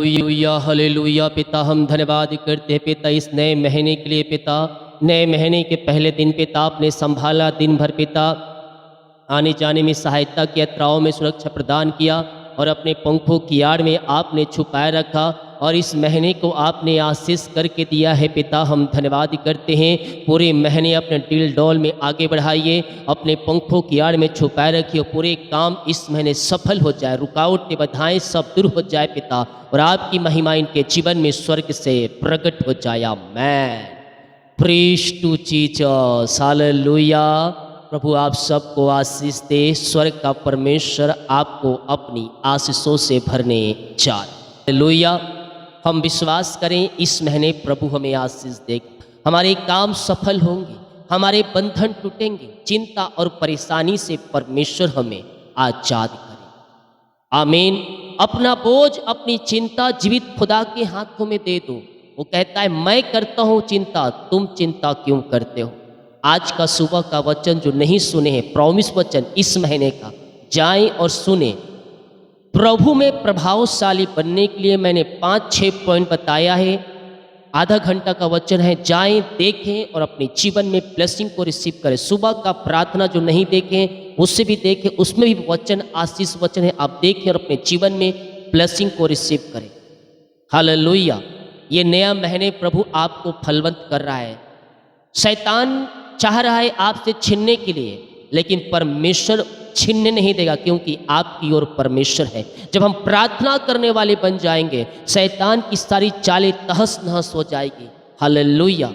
Hallelujah hallelujah पिता, हम धन्यवाद करते हैं पिता इस नए महीने के लिए पिता। नए महीने के पहले दिन पिता आपने संभाला, दिन भर पिता आने जाने में सहायता की, यात्राओं में सुरक्षा प्रदान किया और अपने पंखों की आड़ में आपने छुपाए रखा और इस महीने को आपने आशीष करके दिया है पिता। हम धन्यवाद करते हैं। पूरे महीने अपने दिल डोल में आगे बढ़ाइए, अपने पंखों की आड़ में छुपाए रखिए और पूरे काम इस महीने सफल हो जाए, रुकावटें बाधाएं सब दूर हो जाए पिता, और आपकी महिमा इनके जीवन में स्वर्ग से प्रकट हो जाए। Amen. Praise to Jesus, hallelujah. प्रभु आप सबको आशीष दे। स्वर्ग का परमेश्वर आपको अपनी आशीषों से भरने जा रहा है। हालेलुया। हम विश्वास करें इस महीने प्रभु हमें आशीष देगा, हमारे काम सफल होंगे, हमारे बंधन टूटेंगे, चिंता और परेशानी से परमेश्वर हमें आजाद करे। आमीन। अपना बोझ, अपनी चिंता जीवित खुदा के हाथों में दे दो। वो कहता है मैं करता हूँ चिंता, तुम चिंता क्यों करते हो। आज का सुबह का वचन जो नहीं सुने हैं, प्रॉमिस वचन इस महीने का, जाएं और सुने। प्रभु में प्रभावशाली बनने के लिए मैंने 5-6 पॉइंट बताया है। आधा घंटा का वचन है, जाएं, देखें और अपने जीवन में ब्लेसिंग को रिसीव करें। सुबह का प्रार्थना जो नहीं देखें उससे भी देखें, उसमें भी वचन आशीष वचन है, आप देखें और अपने जीवन में ब्लेसिंग को रिसीव करें। हालेलुया। ये नया महीने प्रभु आपको फलवंत कर रहा है। शैतान चाह रहा है आपसे छीनने के लिए, लेकिन परमेश्वर छीनने नहीं देगा, क्योंकि आपकी ओर परमेश्वर है। जब हम प्रार्थना करने वाले बन जाएंगे, शैतान की सारी चालें तहस नहस हो जाएगी। हालेलुया।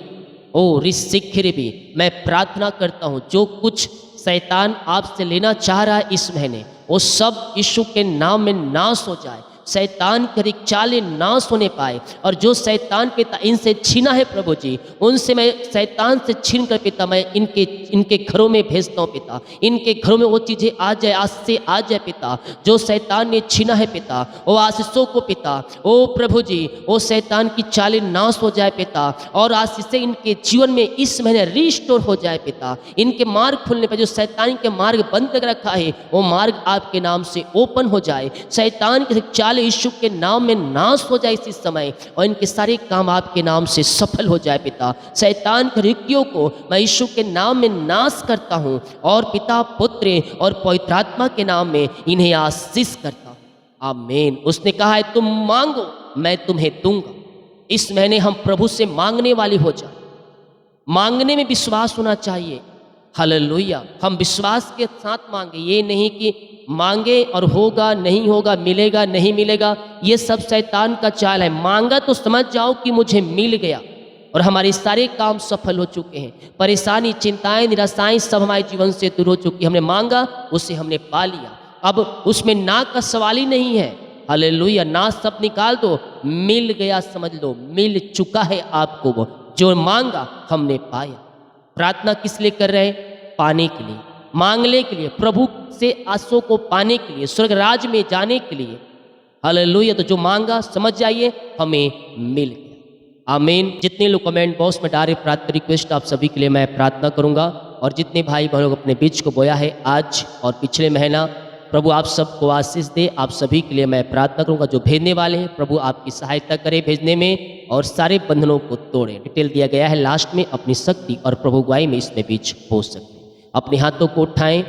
ओ रिसिखिर भी, मैं प्रार्थना करता हूँ जो कुछ शैतान आपसे लेना चाह रहा है इस महीने, वो सब यीशु के नाम में नाश हो जाए। शैतान की चालें नाश होने पाए, और जो शैतान पिता इनसे छीना है प्रभु जी, उनसे मैं शैतान से छीन कर पिता मैं इनके घरों में भेजता हूँ पिता। इनके घरों में वो चीज़ें आ जाए, आज से आ जाए पिता, जो शैतान ने छीना है पिता, वो आशीषों को पिता, ओ प्रभु जी, वो शैतान की चालें नाश हो जाए पिता, और आशीषें इनके जीवन में इस महीने रिस्टोर हो जाए पिता। इनके मार्ग खुलने पर जो शैतान के मार्ग बंद कर रखा है, वो मार्ग आपके नाम से ओपन हो जाए। शैतान की चाल यीशु के नाम में नाश हो जाए इसी समय, और इनके सारे काम आपके नाम से सफल हो जाए पिता। शैतान की रिक्तियों को मैं यीशु के नाम में नाश करता हूँ, और पिता, पुत्र और पवित्र आत्मा के नाम में इन्हें आशीष करता हूँ। आमीन। उसने कहा है तुम मांगो मैं तुम्हें दूंगा। इस महीने हम प्रभु से मांगने वाले हो जाए। मांगने में विश्वास होना चाहिए। हालेलुया। हम विश्वास के साथ मांगे, ये नहीं कि मांगे और होगा नहीं होगा, मिलेगा नहीं मिलेगा, ये सब शैतान का चाल है। मांगा तो समझ जाओ कि मुझे मिल गया, और हमारे सारे काम सफल हो चुके हैं। परेशानी, चिंताएं, निराशाएं सब हमारे जीवन से दूर हो चुकी। हमने मांगा, उसे हमने पा लिया। अब उसमें ना का सवाल ही नहीं है। हालेलुया। ना सब निकाल दो, मिल गया समझ लो, मिल चुका है आपको। वो जो मांगा हमने पाया। प्रार्थना किस लिए कर रहे हैं? पाने के लिए, मांगने के लिए, प्रभु से आशीषों को पाने के लिए, स्वर्ग राज में जाने के लिए। हालेलुया। तो जो मांगा समझ जाइए हमें मिल गया। आमीन। जितने लोग कमेंट बॉक्स में डाले प्रार्थना रिक्वेस्ट, आप सभी के लिए मैं प्रार्थना करूंगा। और जितने भाई बहनों अपने बीच को बोया है आज और पिछले महीना, प्रभु आप सबको आशीष दे। आप सभी के लिए मैं प्रार्थना करूंगा। जो भेजने वाले हैं, प्रभु आपकी सहायता करे भेजने में, और सारे बंधनों को तोड़े। डिटेल दिया गया है लास्ट में। अपनी शक्ति और प्रभु गुआई में इसमें बीच हो सकते। अपने हाथों को उठाएं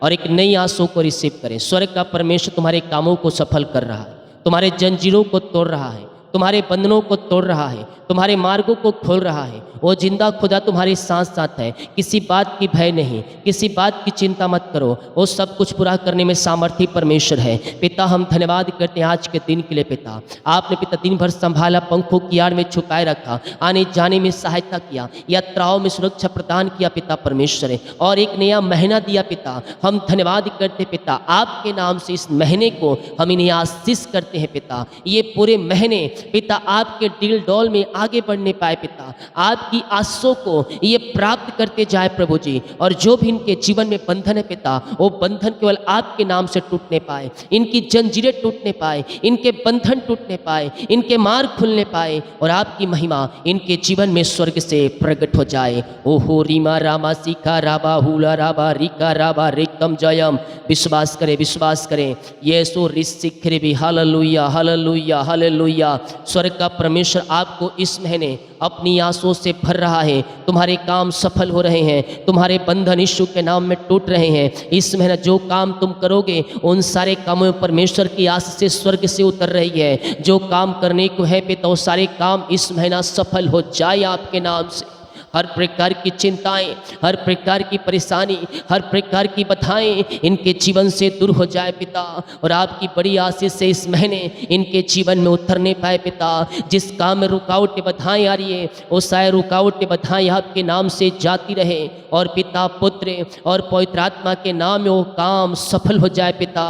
और एक नई आशा को रिसीव करें। स्वर्ग का परमेश्वर तुम्हारे कामों को सफल कर रहा है, तुम्हारे जंजीरों को तोड़ रहा है, तुम्हारे बंधनों को तोड़ रहा है, तुम्हारे मार्गों को खोल रहा है। वो जिंदा खुदा तुम्हारे साथ साथ है। किसी बात की भय नहीं, किसी बात की चिंता मत करो। वो सब कुछ पूरा करने में सामर्थ्य परमेश्वर है। पिता हम धन्यवाद करते हैं आज के दिन के लिए। पिता आपने पिता दिन भर संभाला, पंखों की आड़ में छुपाए रखा, आने जाने में सहायता किया, यात्राओं में सुरक्षा प्रदान किया पिता परमेश्वर है, और एक नया महीना दिया पिता। हम धन्यवाद करते पिता आपके नाम से। इस महीने को हम इन्हें आशीष करते हैं पिता। ये पूरे महीने पिता आपके दिल डोल में आगे बढ़ नहीं पाए पिता, आपकी आशीषों को ये प्राप्त करते जाए प्रभु जी। और जो भी इनके जीवन में बंधन है पिता, वो बंधन केवल आपके नाम से टूटने पाए, इनकी जंजीरें टूटने पाए, इनके बंधन टूटने पाए, इनके मार्ग खुलने पाए और आपकी महिमा इनके जीवन में स्वर्ग से प्रकट हो जाए। ओहो रीमा रामा सीखा राबा हुला राबा रिका राबा रिकम जयम। विश्वास करें, विश्वास करें। यीशु रिसिखरे भी हालेलुया हालेलुया हालेलुया। स्वर्ग का परमेश्वर आपको इस महीने अपनी आंसुओं से भर रहा है। तुम्हारे काम सफल हो रहे हैं, तुम्हारे बंधन यीशु के नाम में टूट रहे हैं। इस महीने जो काम तुम करोगे उन सारे कामों में परमेश्वर की आशीष से स्वर्ग से उतर रही है। जो काम करने को है पिता, वो सारे काम इस महीना सफल हो जाए आपके नाम से। हर प्रकार की चिंताएं, हर प्रकार की परेशानी, हर प्रकार की बाधाएं इनके जीवन से दूर हो जाए पिता, और आपकी बड़ी आशीष से इस महीने इनके जीवन में उतरने पाए पिता। जिस काम में रुकावटें बाधाएं आ रही है, वो सारे रुकावटें बाधाएं आपके नाम से जाती रहे और पिता पुत्र और पवित्र आत्मा के नाम में वो काम सफल हो जाए पिता।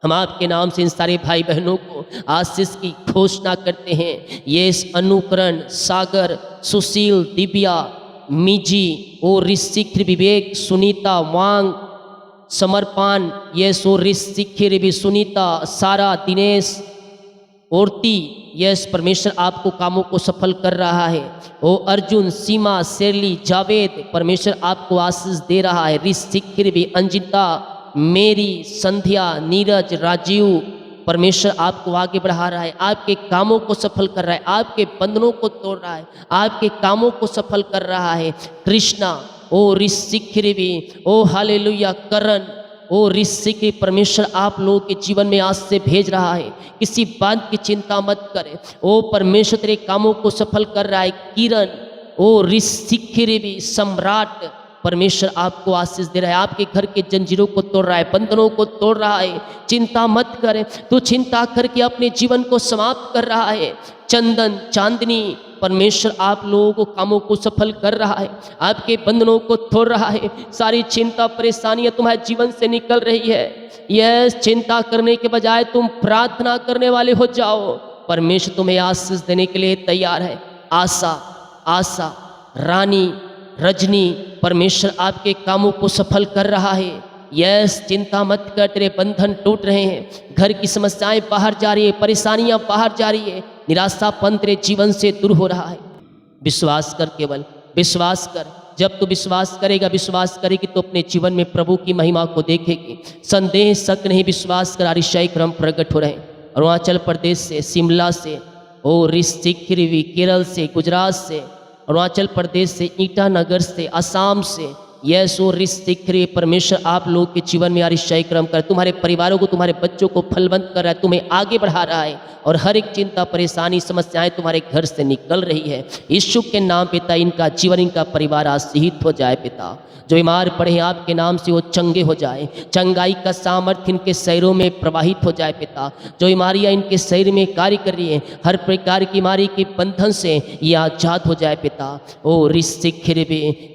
हम आपके नाम से इन सारे भाई बहनों को आशीष की घोषणा करते हैं। ये अनुकरण, सागर, सुशील, दिव्या, मिजी और ऋषिख, विवेक, सुनीता, वांग, समर्पण, ये सो ऋषिख भी, सुनीता, सारा, दिनेश, औरती, यस परमेश्वर आपको कामों को सफल कर रहा है। ओ अर्जुन, सीमा, शेरली, जावेद, परमेश्वर आपको आशीष दे रहा है। ऋषिख भी, अंजिता, मेरी, संध्या, नीरज, राजीव, परमेश्वर आपको आगे बढ़ा रहा है, आपके कामों को सफल कर रहा है, आपके बंधनों को तोड़ रहा है, आपके कामों को सफल कर रहा है। कृष्णा, ओ ऋषिख भी, ओ हालेलुया, करण, ओ ऋषिख, परमेश्वर आप लोगों के जीवन में आज से भेज रहा है। किसी बात की चिंता मत करें, ओ परमेश्वर तेरे कामों को सफल कर रहा है। किरण, ओ ऋषिख भी, सम्राट, परमेश्वर आपको आशीष दे रहा है, आपके घर के जंजीरों को तोड़ रहा है, बंधनों को तोड़ रहा है। चिंता मत करें, तू चिंता करके अपने जीवन को समाप्त कर रहा है। चंदन, चांदनी, परमेश्वर आप लोगों को कामों को सफल कर रहा है, आपके बंधनों को तोड़ रहा है। सारी चिंता परेशानियां तुम्हारे जीवन से निकल रही है। यह चिंता करने के बजाय तुम प्रार्थना करने वाले हो जाओ। परमेश्वर तुम्हें आशीष देने के लिए तैयार है। आशा, आशा, रानी, रजनी, परमेश्वर आपके कामों को सफल कर रहा है। यस, चिंता मत कर, तेरे बंधन टूट रहे हैं, घर की समस्याएं बाहर जा रही है, परेशानियां बाहर जा रही है, निराशापन तेरे जीवन से दूर हो रहा है। विश्वास कर, केवल विश्वास कर। जब तू विश्वास करेगा, विश्वास करेगी तो अपने जीवन में प्रभु की महिमा को देखेगी। संदेह शक नहीं, विश्वास कर। अतिशय क्रम प्रकट हो रहे हैं। अरुणाचल प्रदेश से, शिमला से, ओ ऋषिख, केरल से, गुजरात से, अरुणाचल प्रदेश से, ईटानगर से, असम से, यीशु ऋषिख, परमेश्वर आप लोगों के जीवन में अतिशय क्रम कर, तुम्हारे परिवारों को, तुम्हारे बच्चों को फलवंत कर रहा है, तुम्हें आगे बढ़ा रहा है और हर एक चिंता परेशानी समस्याएं तुम्हारे घर से निकल रही है। यीशु के नाम पिता, इनका जीवन, इनका परिवार आशीषित हो जाए पिता। जो बीमार पड़े हैं आपके नाम से वो चंगे हो जाए। चंगाई का सामर्थ्य इनके शरीरों में प्रवाहित हो जाए पिता। जो बीमारियां इनके शरीर में कार्य कर रही है, हर प्रकार की बीमारी के बंधन से ये आजाद हो जाए पिता। ओ ऋषिख,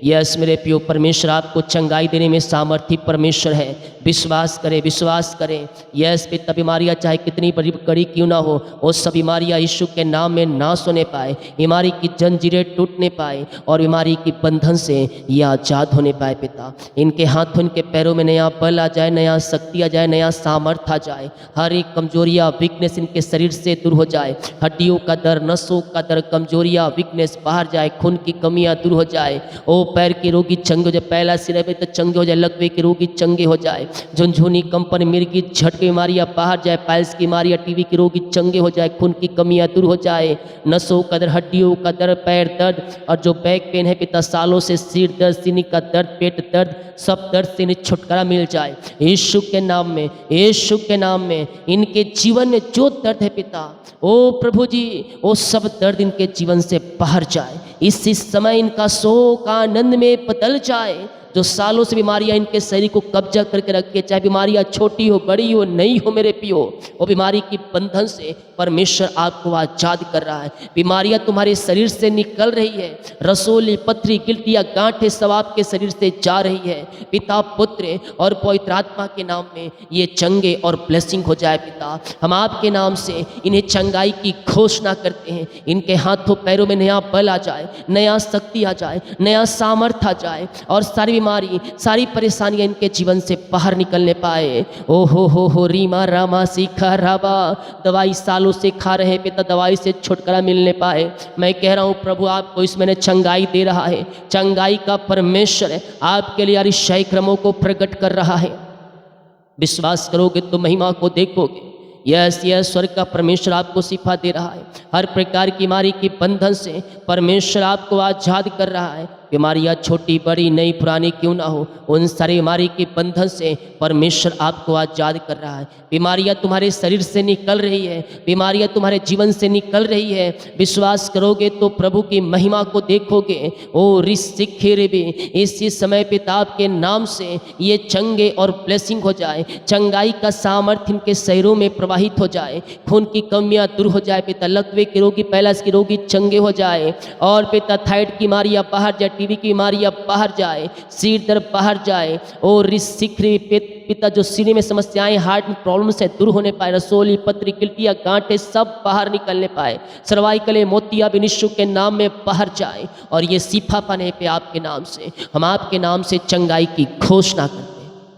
यस मेरे प्रियो, परमेश्वर आपको चंगाई देने में सामर्थ्य परमेश्वर है। विश्वास करें, विश्वास करें। यस पिता, बीमारियां चाहे कितनी बड़ी कड़ी क्यों ना हो, वो सब बीमारियां यीशु के नाम में नाश होने पाए, बीमारी की जंजीरें टूटने पाए और बीमारी की बंधन से ये आजाद होने पाए पिता। इनके हाथों, इनके पैरों में नया बल आ जाए, नया शक्ति आ जाए, नया सामर्थ्य आ जाए। हर एक कमजोरियां, वीकनेस इनके शरीर से दूर हो जाए। हड्डियों का दर्द, नसों का दर्द, कमजोरियां, वीकनेस बाहर जाए, खून की कमियां दूर हो जाए। ओ पैर के रोगी चंगे हो जाए, पहला सिर पे तो चंगे हो जाए, लकवे के रोगी चंगे हो जाए, झुनझुनी, कंपन, मिर्गी, झटके बीमारियां बाहर जाए, पाइल्स की बीमारियां, टीबी के रोगी चंगे हो जाए, खून की कमियां दूर हो जाए, नसों का दर्द, हड्डियों का दर्द, पैर दर्द और जो बैक पेन है पिता, सालों से सिर दर्द, सीने का दर्द, पेट दर्द, सब दर्द से इन्हें छुटकारा मिल जाए यीशु के नाम में। यीशु के नाम में इनके जीवन में जो दर्द है पिता, ओ प्रभु जी, वो सब दर्द इनके जीवन से बाहर जाए। इस समय इनका शोक आनंद में बदल जाए। जो सालों से बीमारियां इनके शरीर को कब्जा करके रखी है, चाहे बीमारियां छोटी हो बड़ी हो नहीं हो मेरे पियो, वो बीमारी की बंधन से परमेश्वर आपको आजाद कर रहा है। बीमारियां तुम्हारे शरीर से निकल रही है, रसोली पथरी गिल्टियां गांठें सब आपके शरीर से जा रही है। पिता पुत्र और पवित्र आत्मा के नाम में ये चंगे और ब्लेसिंग हो जाए। पिता हम आपके नाम से इन्हें चंगाई की घोषणा करते हैं, इनके हाथों पैरों में नया बल आ जाए, नया शक्ति आ जाए, नया सामर्थ आ जाए और सारी बीमारी सारी परेशानियां इनके जीवन से बाहर निकलने पाए। ओ हो रीमा रामा सीखा राबा, दवाई सालों से खा रहे हैं पिता, दवाई से छुटकारा मिलने पाए। मैं कह रहा हूँ प्रभु आपको इसमें चंगाई दे रहा है, चंगाई का परमेश्वर आपके लिए अतिशय क्रमों को प्रकट कर रहा है। विश्वास करोगे तो महिमा को देखोगे। यस स्वर्ग का परमेश्वर आपको शिफा दे रहा है, हर प्रकार की बीमारी की बंधन से परमेश्वर आपको आजाद कर रहा है। बीमारियां छोटी बड़ी नई पुरानी क्यों ना हो, उन सारी बीमारी के बंधन से परमेश्वर आपको आजाद कर रहा है। बीमारियां तुम्हारे शरीर से निकल रही है, बीमारियां तुम्हारे जीवन से निकल रही है। विश्वास करोगे तो प्रभु की महिमा को देखोगे। ओ रिसिखे भी इसी समय पिता के नाम से ये चंगे और ब्लेसिंग हो जाए, चंगाई का सामर्थ्य इनके शरीरों में प्रवाहित हो जाए, खून की कमियां दूर हो जाए पिता, लकवे के रोगी पैलास के रोगी चंगे हो जाए और पिता थायराइड की बीमारियां बाहर जाए, टीबी की बीमारियां बाहर जाए, सिर दर्द बाहर जाए और रिसिखरी पिता जो सीने में समस्याएं हार्ट में प्रॉब्लम से दूर होने पाए, रसोली पथरी गिल्टियां गांठें सब बाहर निकलने पाए, सर्वाइकल मोतिया भी यीशु के नाम में बाहर जाए और ये शिफा पाने पे आपके नाम से हम आपके नाम से चंगाई की घोषणा करते हैं।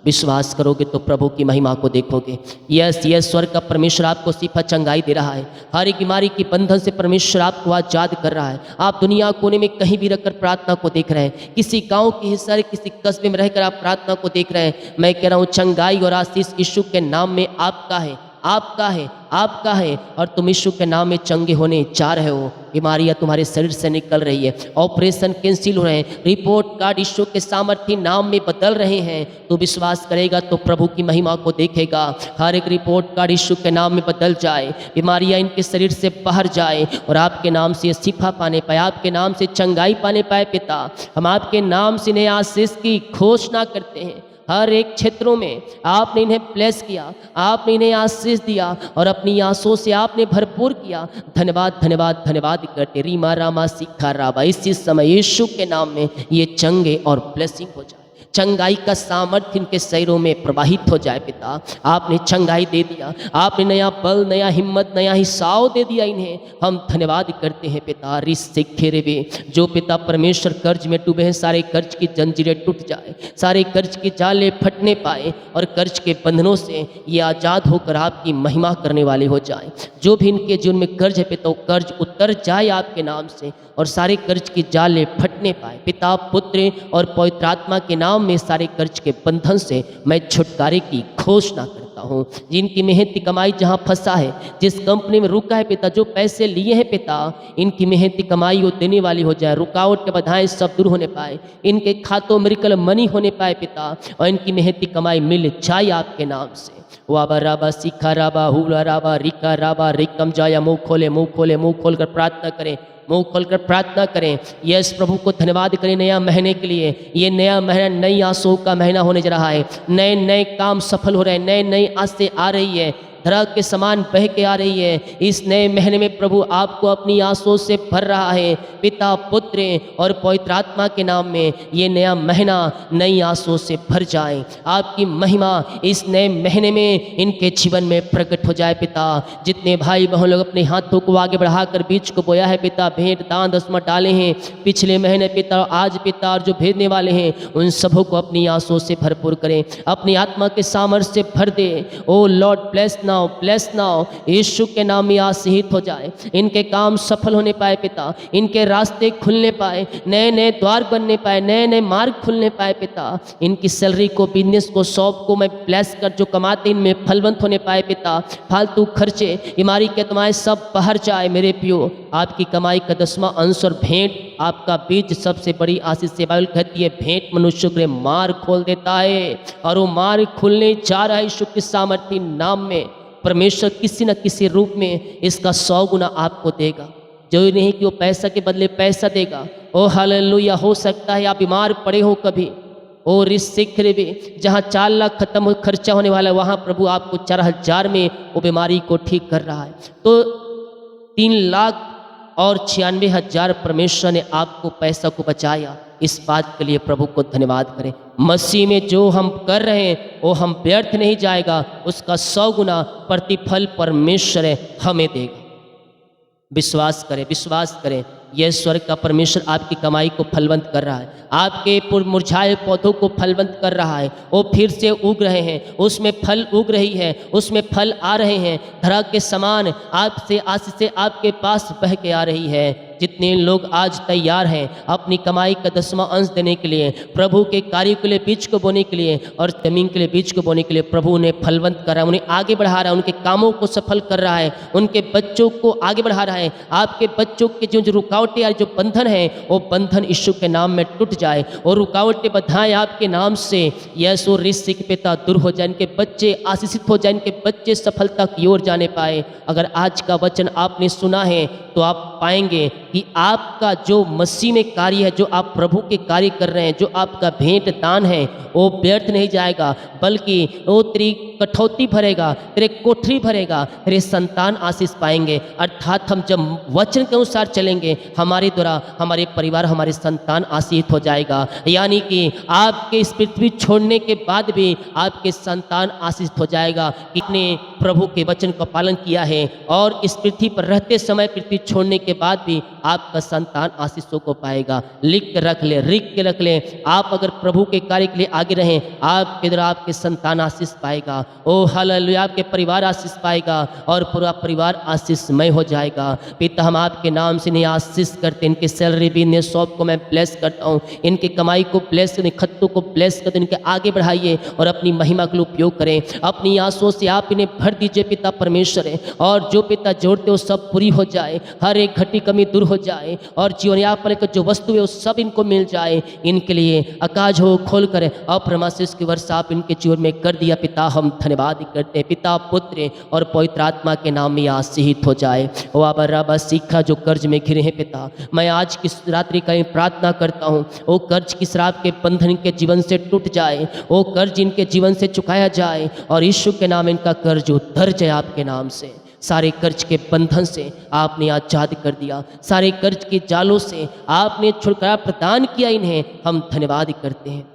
विश्वास करोगे तो प्रभु की महिमा को देखोगे। यस स्वर्ग का परमेश्वर आपको शिफा चंगाई दे रहा है, हर एक बीमारी की बंधन से परमेश्वर आपको आजाद कर रहा है। आप दुनिया कोने में कहीं भी रखकर प्रार्थना को देख रहे हैं, किसी गांव के हिस्से किसी कस्बे में रहकर आप प्रार्थना को देख रहे हैं, मैं कह रहा हूँ चंगाई और आशीष यीशु के नाम में आपका है, आपका है, आपका है और तुम यीशु के नाम में चंगे होने जा रहे हो। बीमारियां तुम्हारे शरीर से निकल रही है, ऑपरेशन कैंसिल हो रहे हैं, रिपोर्ट कार्ड यीशु के सामर्थ्य नाम में बदल रहे हैं। तो विश्वास करेगा तो प्रभु की महिमा को देखेगा, हर एक रिपोर्ट कार्ड यीशु के नाम में बदल जाए, बीमारियां इनके शरीर से बाहर जाए और आपके नाम से शिफा पाने पाए, आपके नाम से चंगाई पाने पाए। पिता हम आपके नाम से इन्हें आशीष की घोषणा करते हैं। हर एक क्षेत्रों में आपने इन्हें ब्लेस किया, आपने इन्हें आशीष दिया और अपनी आंसुओं से आपने भरपूर किया। धन्यवाद धन्यवाद धन्यवाद करते रीमा रामा सीखा राबा इसी समय यीशु के नाम में ये चंगे और ब्लेसिंग हो जाए, चंगाई का सामर्थ्य इनके शरीरों में प्रवाहित हो जाए। पिता आपने चंगाई दे दिया, आपने नया बल नया हिम्मत नया हिसाव दे दिया इन्हें, हम धन्यवाद करते हैं पिता। रिसिखे भी जो पिता परमेश्वर कर्ज में डूबे हैं, सारे कर्ज की जंजीरें टूट जाए, सारे कर्ज के जाले फटने पाए और कर्ज के बंधनों से ये आज़ाद होकर आपकी महिमा करने वाले हो जाए। जो भी इनके जीवन में कर्ज है पिता, कर्ज उतर जाए आपके नाम से और सारे कर्ज की जाले फटने पाए। पिता पुत्र और पवित्र आत्मा के नाम में सारे कर्ज के बंधन से मैं छुटकारे की घोषणा करता हूँ। जिनकी मेहनती कमाई जहाँ फंसा है, जिस कंपनी में रुका है पिता, जो पैसे लिए हैं पिता, इनकी मेहनती कमाई वो देने वाली हो जाए, रुकावट के बाधाएं सब दूर होने पाए, इनके खातों में मिरेकल मनी होने पाए पिता, और इनकी मेहनती कमाई मिल जाए आपके नाम से। वाबा राबा सीखा राबा हुला राबा रिका राबा रिकम जाया। मुँह खोले मुँह खोले मुँह खोल कर प्रार्थना करें, मुंह खोलकर प्रार्थना करें। यस प्रभु को धन्यवाद करें नया महीने के लिए। ये नया महीना नई आशाओं का महीना होने जा रहा है, नए नए काम सफल हो रहे हैं, नए नई आशें आ रही है, धरा के समान बह के आ रही है। इस नए महीने में प्रभु आपको अपनी आंसुओं से भर रहा है। पिता पुत्र और पवित्र आत्मा के नाम में ये नया महीना नई आंसुओं से भर जाए। आपकी महिमा इस नए महीने में इनके जीवन में प्रकट हो जाए। पिता जितने भाई बहन लोग अपने हाथों को आगे बढ़ाकर बीज को बोया है पिता, भेंट दान दसमा डाले हैं पिछले महीने पिता, आज पिता और जो भेजने वाले हैं उन सबों को अपनी आंसुओं से भरपूर करें, अपनी आत्मा के सामर्थ्य से भर दे। O Lord bless now, bless now. यीशु के नाम में आशीषित हो जाए, इनके काम सफल होने पाए पिता, इनके रास्ते खुलने पाए, नए नए द्वार बनने पाए, नए नए मार्ग खुलने पाए पिता। इनकी सैलरी को, बिजनेस को, शॉप को मैं ब्लेस कर, जो कमाते इनमें फलवंत होने पाए पिता। फालतू खर्चे बीमारी के तुम्हारे सब बाहर जाए मेरे पियो। आपकी कमाई का 10वां अंश और भेंट आपका बीज सबसे बड़ी आशीष से। बाइबल कहती है भेंट मनुष्य के मार्ग खोल देता है और वो मार्ग खुलने जा रहा है यीशु के सामर्थ्य नाम में। परमेश्वर किसी न किसी रूप में इसका 100 गुना आपको देगा। जो नहीं कि वो पैसा के बदले पैसा देगा। ओ हालेलुया। हो सकता है आप बीमार पड़े हो, कभी और इस शिखर में जहाँ 4 लाख खत्म खर्चा होने वाला है, वहाँ प्रभु आपको 4,000 में वो बीमारी को ठीक कर रहा है। तो 3,96,000 परमेश्वर ने आपको पैसा को बचाया। इस बात के लिए प्रभु को धन्यवाद करें। मसीह में जो हम कर रहे हैं वो हम व्यर्थ नहीं जाएगा, उसका 100 गुना प्रतिफल परमेश्वर हमें देगा। विश्वास करें, विश्वास करें, यह स्वर्ग का परमेश्वर आपकी कमाई को फलवंत कर रहा है, आपके मुरझाए पौधों को फलवंत कर रहा है। वो फिर से उग रहे हैं, उसमें फल उग रही है, उसमें फल आ रहे हैं। धरा के समान आपसे आशीषें आपके पास बह के आ रही है। जितने लोग आज तैयार हैं अपनी कमाई का 10वां अंश देने के लिए, प्रभु के कार्य के लिए बीज को बोने के लिए और जमीन के लिए बीज को बोने के लिए, प्रभु उन्हें फलवंत कर रहा है, उन्हें आगे बढ़ा रहा है, उनके कामों को सफल कर रहा है, उनके बच्चों को आगे बढ़ा रहा है। आपके बच्चों के जो रुकावटें या जो बंधन है, वो बंधन यीशु के नाम में टूट जाए और रुकावटें बधाएं आपके नाम से यीशु ऋषिक पिता दूर हो जाए, इनके बच्चे आशीषित हो जाए, इनके बच्चे सफलता की ओर जाने पाए। अगर आज का वचन आपने सुना है तो आप पाएंगे कि आपका जो मसीह में कार्य है, जो आप प्रभु के कार्य कर रहे हैं, जो आपका भेंट दान है, वो व्यर्थ नहीं जाएगा, बल्कि वो तेरी कठौती भरेगा, तेरे कोठरी भरेगा, तेरे संतान आशीष पाएंगे। अर्थात हम जब वचन के अनुसार चलेंगे, हमारे द्वारा हमारे परिवार, हमारे संतान आशीषित हो जाएगा। यानी कि आपके इस पृथ्वी छोड़ने के बाद भी आपके संतान आशीषित हो जाएगा कि आपने प्रभु के वचन का पालन किया है, और इस पृथ्वी पर रहते समय, पृथ्वी छोड़ने के बाद भी आपका संतान आशीषों को पाएगा। लिख के रख ले, लिख के रख ले। आप अगर प्रभु के कार्य के लिए आगे रहें, आपके द्वारा आपके संतान आशीष पाएगा। ओ हालेलुया, आपके परिवार आशीष पाएगा और पूरा परिवार आशीषमय हो जाएगा। पिता, हम आपके नाम से नहीं आशीष करते, इनके सैलरी भी, इन्हें शॉप को मैं ब्लेस करता हूँ, इनकी कमाई को ब्लेस करें, खत्तों को ब्लेस करते, इनके आगे बढ़ाइए और अपनी महिमा के लिए उपयोग करें। अपनी आंसुओं से आप इन्हें भर दीजिए पिता परमेश्वर है, और जो पिता जोड़ते हो सब पूरी हो जाए, हर एक घटी कमी दूर हो जाए, और जीवन यापन का जो वस्तु है वो सब इनको मिल जाए। इनके लिए आकाश हो खोल कर अप्रमाशीष की वर्षा आप इनके जीवन में कर दिया पिता, हम धन्यवाद करते हैं। पिता, पुत्र और पवित्र आत्मा के नाम में आशीषित हो जाए। ओ आबा रबा सीखा जो कर्ज में घिरे हैं पिता, मैं आज की रात्रि का प्रार्थना करता हूँ, वो कर्ज की श्राप के बंधन के जीवन से टूट जाए, वो कर्ज इनके जीवन से चुकाया जाए, और यीशु के नाम इनका कर्ज उतर जाए। आपके नाम से सारे कर्ज के बंधन से आपने आजाद कर दिया, सारे कर्ज के जालों से आपने छुटकारा प्रदान किया। इन्हें हम धन्यवाद करते हैं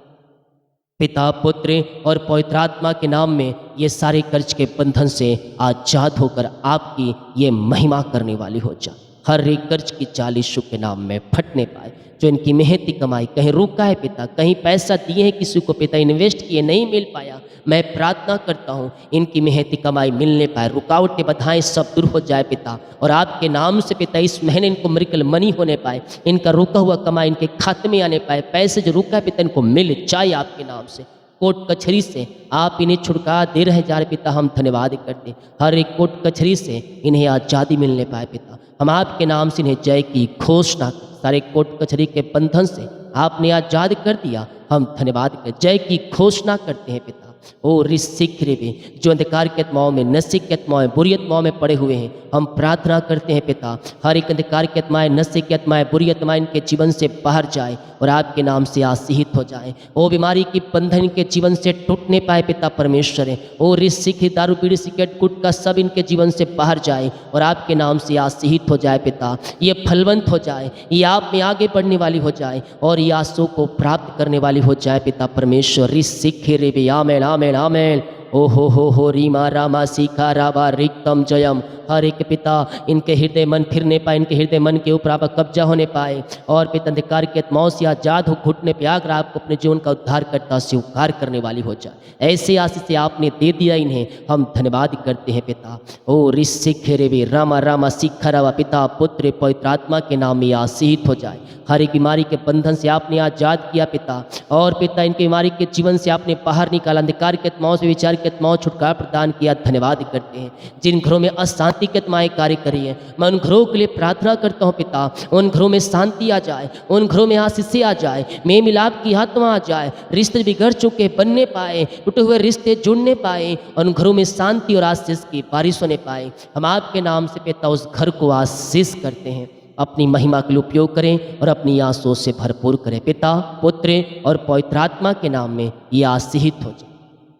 पिता, पुत्र और पवित्र आत्मा के नाम में। ये सारे कर्ज के बंधन से आजाद होकर आपकी ये महिमा करने वाली हो जाए। हर एक कर्ज की जाल यीशु के नाम में फटने पाए। जो इनकी मेहनती कमाई कहीं रुका है पिता, कहीं पैसा दिए हैं किसी को पिता, इन्वेस्ट किए नहीं मिल पाया, मैं प्रार्थना करता हूँ इनकी मेहनती कमाई मिलने पाए, रुकावटें बाधाएं सब दूर हो जाए पिता, और आपके नाम से पिता इस महीने इनको मिरेकल मनी होने पाए, इनका रुका हुआ कमाई इनके खाते में आने पाए, पैसे जो रुका है पिता इनको मिल जाए आपके नाम से। कोर्ट कचहरी से आप इन्हें छुटकारा दे रहे जा रहे पिता, हम धन्यवाद करते। हर एक कोर्ट कचहरी से इन्हें आज़ादी मिलने पाए पिता, हम आपके नाम से इन्हें जय की घोषणा। सारे कोर्ट कचहरी के बंधन से आपने आज़ाद कर दिया, हम धन्यवाद कर जय की घोषणा करते हैं पिता। ओ ऋषिक्र भी जो अंधकार के आत्माओं में, नशे की आत्माओं में, बुरी आत्माओं में पड़े हुए हैं, हम प्रार्थना करते हैं पिता, हर एक अंधकार की आत्माएं, नशे की आत्माएं, बुरी आत्माएं इनके जीवन से बाहर जाए और आपके नाम से आशीषित हो जाए। ओ बीमारी की बंधन इनके जीवन से टूटने पाए पिता परमेश्वर है। ओ ऋषिक्र, दारू बीड़ी सिगरेट गुटखा सब इनके जीवन से बाहर जाए और आपके नाम से आशीषित हो जाए पिता। ये फलवंत हो जाए, ये आप में आगे बढ़ने वाली हो जाए और ये आंसू को प्राप्त करने वाली हो जाए पिता परमेश्वर। ऋषिक्र भी आमेन आमेन आमेन। ओ हो रीमा रामा सीखा रावा रिक्तम जयम। हर एक पिता इनके हृदय मन फिरने पाए, इनके हृदय मन के ऊपर आपका कब्जा होने पाए और पिता अंधकार के आत्माओं से आजाद हो घुटने पे आकर आपको अपने जीवन का उद्धार करता स्वीकार करने वाली हो जाए। ऐसे आशीष से आपने दे दिया इन्हें, हम धन्यवाद करते हैं पिता। ओ ऋषिक्र भी रामा रामा सीखा रावा पिता पुत्र पवित्र आत्मा के नाम में आशीषित हो जाए। हर एक बीमारी के बंधन से आपने आजाद किया पिता, और पिता इनके बीमारी के जीवन से आपने बाहर निकाला, अंधकार के आत्माओं से विचार के आत्माओं छुटकारा प्रदान किया। धन्यवाद करते हैं। जिन घरों में अशांति के आत्माएं कार्य करी है, मैं उन घरों के लिए प्रार्थना करता हूँ पिता, उन घरों में शांति आ जाए, उन घरों में आशीष आ जाए, मेल मिलाप की आत्मा आ जाए, रिश्ते बिगड़ चुके बनने पाए, टूटे हुए रिश्ते जुड़ने पाए, और उन घरों में शांति और आशीष की बारिश होने पाए। हम आपके नाम से पिता उस घर को आशीष करते हैं। अपनी महिमा के लिए उपयोग करें और अपनी आंसुओं से भरपूर करें। पिता, पुत्र और पवित्र आत्मा के नाम में ये आशीषित हो जाए।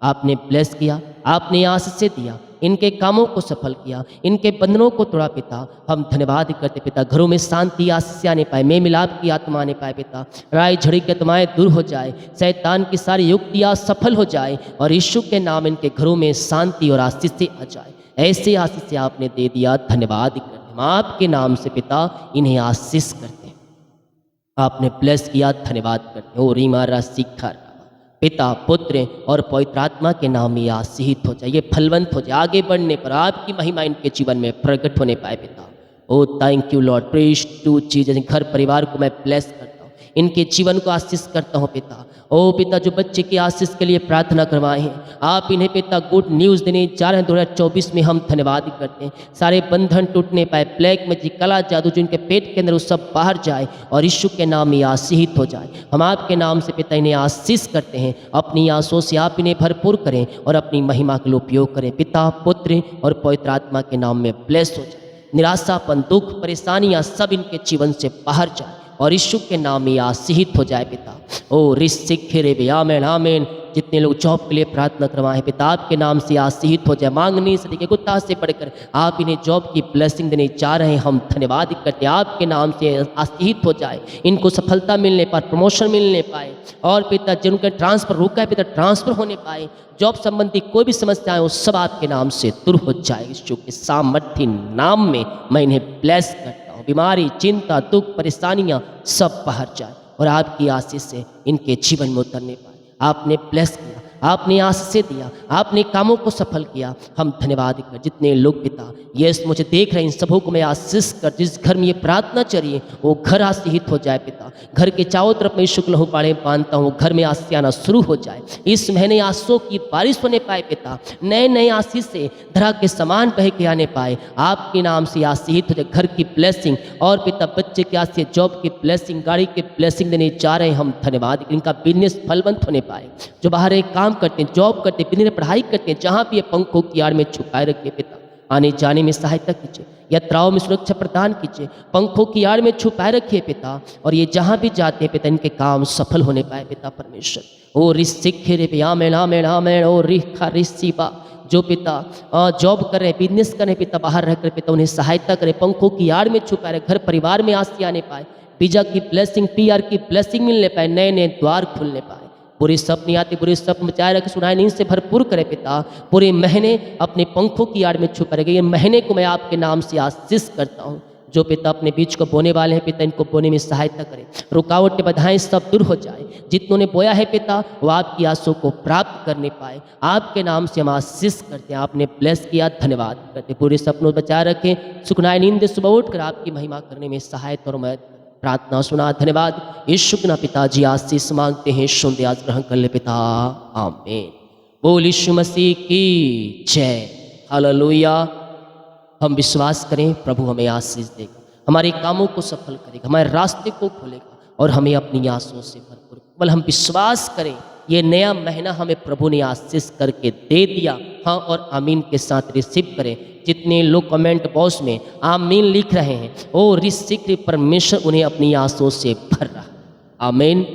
आपने ब्लेस किया, आपने आशीष से दिया, इनके कामों को सफल किया, इनके बंधनों को तोड़ा। पिता, हम धन्यवाद करते पिता, घरों में शांति आशीष आने पाए, मेल मिलाप की आत्मा आने पाए। पिता, राय झड़ी की आत्माएं दूर हो जाए, शैतान की सारी युक्तियाँ सफल हो जाए और यीशु के नाम इनके घरों में शांति और आशीष से आ जाए। ऐसे आशीष से आपने दे दिया, धन्यवाद करते हैं। हम आपके नाम से पिता इन्हें आशीष करते हैं। आपने ब्लेस किया, धन्यवाद करते हैं। ओ रीमा रा सीखा, पिता, पुत्र और पवित्र आत्मा के नाम में आशीषित हो जाए, ये फलवंत हो जाए, आगे बढ़ने पर आपकी महिमा इनके जीवन में प्रकट होने पाए। पिता, O thank you Lord, praise to Jesus. घर परिवार को मैं ब्लेस करता हूँ, इनके जीवन को आशीष करता हूँ। पिता, ओ पिता, जो बच्चे की आशीष के लिए प्रार्थना करवाए हैं, आप इन्हें पिता गुड न्यूज़ देने जा रहे हैं 2024 में। हम धन्यवाद करते हैं। सारे बंधन टूटने पाए, ब्लैक मैजिक, कला जादू जो इनके पेट के अंदर वो सब बाहर जाए और यीशु के नाम में आशीषित हो जाए। हम आपके नाम से पिता इन्हें आशीष करते हैं। अपनी आंसुओं से आप इन्हें भरपूर करें और अपनी महिमा के लिए उपयोग करें। पिता, पुत्र और पवित्र आत्मा के नाम में ब्लेस हो जाए। निराशापन, दुख, परेशानियाँ सब इनके जीवन से बाहर जाए और यीशु के नाम में आशीषित हो जाए। पिता, ओ रिसिखे रे आमेन आमेन। जितने लोग जॉब के लिए प्रार्थना करवाए हैं, पिता आपके नाम से आशीषित हो जाए। मांगने से लेकर कुत्ता से पढ़कर आप इन्हें जॉब की ब्लेसिंग देने जा रहे हैं। हम धन्यवाद करते हैं, आपके नाम से आशीषित हो जाए, इनको सफलता मिलने पाए, प्रमोशन मिलने पाए और पिता जिनका ट्रांसफर रुका है पिता ट्रांसफर होने पाए। जॉब संबंधी कोई भी समस्याएं वो सब आपके नाम से दूर हो जाए। यीशु के सामर्थ्य नाम में मैं इन्हें ब्लेस करता हूँ। बीमारी, चिंता, दुख, परेशानियाँ सब बाहर जाए और आपकी आशीष से इनके जीवन में उतरने पाए। आपने ब्लेस किया, आपने आशीष दिया, आपने कामों को सफल किया। हम धन्यवाद कर जितने लोग पिता यस मुझे देख रहे हैं, इन सबों को मैं आशीष कर, जिस घर में ये प्रार्थना चलिए वो घर आशीषित हो जाए। पिता, घर के चारों तरफ मैं शुक्ल हूँ पाड़े बांधता हूँ, घर में आशीष आना शुरू हो जाए। इस महीने आशीषों की बारिश होने पाए। पिता, नए नए आशीष से धरा के समान बह के आने पाए। आपके नाम से आशीषित हो जाए। घर की ब्लेसिंग और पिता बच्चे के आशीष, जॉब की ब्लेसिंग, गाड़ी की ब्लेसिंग देने जा रहे हैं। हम धन्यवाद, इनका बिजनेस फलवंत होने पाए। जो बाहर एक काम करते हैं, जॉब करते हैं, बिजनेस पढ़ाई करते हैं, जहाँ भी ये पंखों की आड़ में छुपाए रखिए। पिता, आने जाने में सहायता कीजिए, यात्राओं में सुरक्षा प्रदान कीजिए, पंखों की आड़ में छुपाए रखिए। पिता, और ये जहाँ भी जाते हैं पिता इनके काम सफल होने पाए। पिता परमेश्वर, ओ रिसिखे रे आमेन आमेन आमेन। ओ रिखा रिसीबा, जो पिता जॉब कर रहे हैं, बिजनेस कर रहे हैं, पिता बाहर रहकर पिता उन्हें सहायता करें, पंखों की आड़ में छुपाए रहे, घर परिवार में आशीष आने पाए, वीजा की ब्लेसिंग, PR की ब्लेसिंग मिलने पाए, नए नए द्वार खुलने पाए। बुरे सपने आते, बुरे सपने बचाए रखे, सुनाए नींद से भरपूर करे। पिता, पूरे महीने अपने पंखों की आड़ में छुपा रहेगा। ये महीने को मैं आपके नाम से आशीष करता हूँ। जो पिता अपने बीज को बोने वाले हैं पिता इनको बोने में सहायता करें, रुकावटें बाधाएं सब दूर हो जाए। जितनों ने बोया है पिता वो आपकी आंसू को प्राप्त करने पाए। आपके नाम से हम आशीष करते हैं। आपने ब्लेस किया, धन्यवाद करते। पूरे सपनों बचाए रखें, सुखनाए नींद सुबह उठकर आपकी महिमा करने में सहायता और मदद। प्रार्थना सुना, धन्यवाद। यीशु के नाम पिताजी आशीष मांगते हैं, सुन आज ग्रहण कर ले पिता, आमीन। बोल यीशु मसीह की जय, हालेलुया। हम विश्वास करें प्रभु हमें आशीष देगा, हमारे कामों को सफल करेगा, हमारे रास्ते को खोलेगा और हमें अपनी आंसुओं से भरपूर। केवल हम विश्वास करें, ये नया महीना हमें प्रभु ने आशीष करके दे दिया। हाँ और आमीन के साथ रिसीव करें। जितने लोग कमेंट बॉक्स में आमीन लिख रहे हैं, ओ रिसीव, परमेश्वर उन्हें अपनी आंसुओं से भर रहा। आमीन।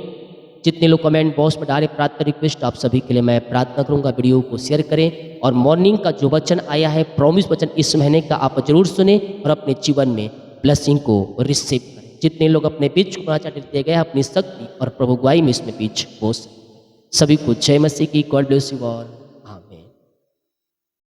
जितने लोग कमेंट बॉक्स में डाले प्रार्थना रिक्वेस्ट, आप सभी के लिए मैं प्रार्थना करूंगा। वीडियो को शेयर करें और मॉर्निंग का जो वचन आया है, प्रॉमिस वचन इस महीने का, आप जरूर सुने और अपने जीवन में ब्लेसिंग को रिसीव करें। जितने लोग अपने बीच को बना दिए गए अपनी शक्ति और प्रभु गुआई में इसमें बीच हो सभी को जय मसीह की। God bless you all.